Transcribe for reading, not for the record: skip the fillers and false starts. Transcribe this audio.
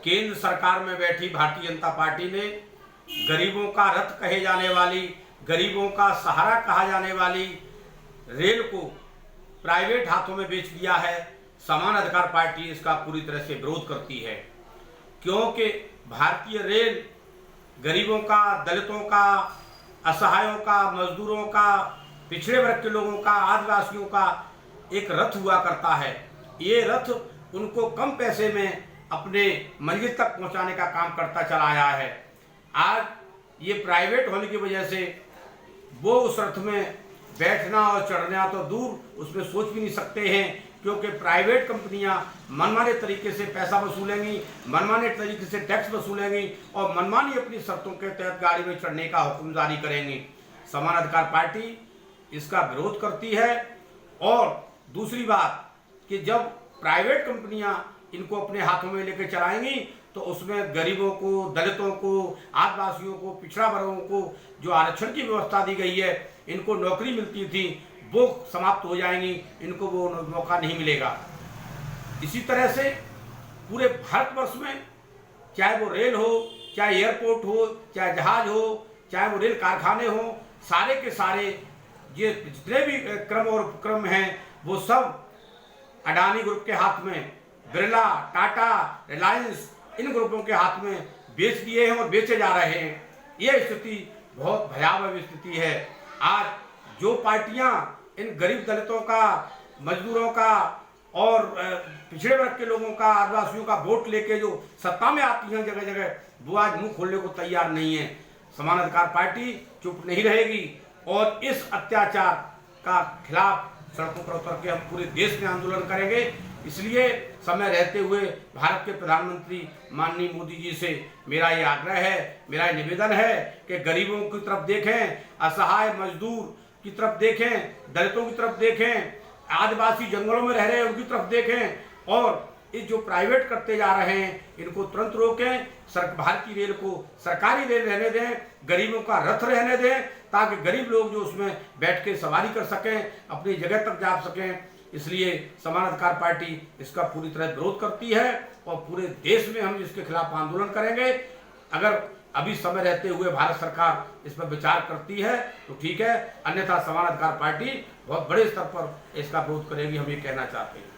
केंद्र सरकार में बैठी भारतीय जनता पार्टी ने गरीबों का रथ कहे जाने वाली, गरीबों का सहारा कहा जाने वाली रेल को प्राइवेट हाथों में बेच दिया है। समान अधिकार पार्टी इसका पूरी तरह से विरोध करती है, क्योंकि भारतीय रेल गरीबों का, दलितों का, असहायों का, मजदूरों का, पिछड़े वर्ग के लोगों का, आदिवासियों का एक रथ हुआ करता है। ये रथ उनको कम पैसे में अपने मंजिल तक पहुंचाने का काम करता चला आया है। आज ये प्राइवेट होने की वजह से वो उस रथ में बैठना और चढ़ना तो दूर, उसमें सोच भी नहीं सकते हैं, क्योंकि प्राइवेट कंपनियां मनमाने तरीके से पैसा वसूलेंगी, मनमाने तरीके से टैक्स वसूलेंगी और मनमानी अपनी शर्तों के तहत गाड़ी में चढ़ने का हुक्म जारी करेंगी। समान अधिकार पार्टी इसका विरोध करती है। और दूसरी बात कि जब प्राइवेट कंपनियां इनको अपने हाथों में लेकर चलाएंगी तो उसमें गरीबों को, दलितों को, आदिवासियों को, पिछड़ा वर्गों को जो आरक्षण की व्यवस्था दी गई है, इनको नौकरी मिलती थी, वो समाप्त हो जाएंगी, इनको वो मौका नहीं मिलेगा। इसी तरह से पूरे भारतवर्ष में चाहे वो रेल हो, चाहे एयरपोर्ट हो, चाहे जहाज हो, चाहे वो रेल कारखाने हो, सारे के सारे ये जितने भी क्रम और उपक्रम हैं वो सब अडानी ग्रुप के हाथ में, बिरला, टाटा, रिलायंस, इन ग्रुपों के हाथ में बेच दिए हैं और बेचे जा रहे हैं। ये स्थिति बहुत भयावह स्थिति है। आज जो पार्टियां इन गरीब दलितों का, मजदूरों का और पिछड़े वर्ग के लोगों का, आदिवासियों का वोट लेके जो सत्ता में आती हैं जगह जगह, वो आज मुंह खोलने को तैयार नहीं है। समान अधिकार पार्टी चुप नहीं रहेगी और इस अत्याचार का खिलाफ सड़कों पर उतर के हम पूरे देश में आंदोलन करेंगे। इसलिए समय रहते हुए भारत के प्रधानमंत्री माननीय मोदी जी से मेरा ये आग्रह है, मेरा ये निवेदन है कि गरीबों की तरफ देखें, असहाय मजदूर की तरफ देखें, दलितों की तरफ देखें, आदिवासी जंगलों में रह रहे हैं उनकी तरफ देखें और इस जो प्राइवेट करते जा रहे हैं इनको तुरंत रोकें। भारतीय रेल को सरकारी रेल रहने दें, गरीबों का रथ रहने दें, ताकि गरीब लोग जो उसमें बैठ के सवारी कर सकें, अपनी जगह तक जा सकें। इसलिए समान अधिकार पार्टी इसका पूरी तरह विरोध करती है और पूरे देश में हम इसके खिलाफ आंदोलन करेंगे। अगर अभी समय रहते हुए भारत सरकार इस पर विचार करती है तो ठीक है, अन्यथा समान अधिकार पार्टी बहुत बड़े स्तर पर इसका विरोध करेगी, हम ये कहना चाहते हैं।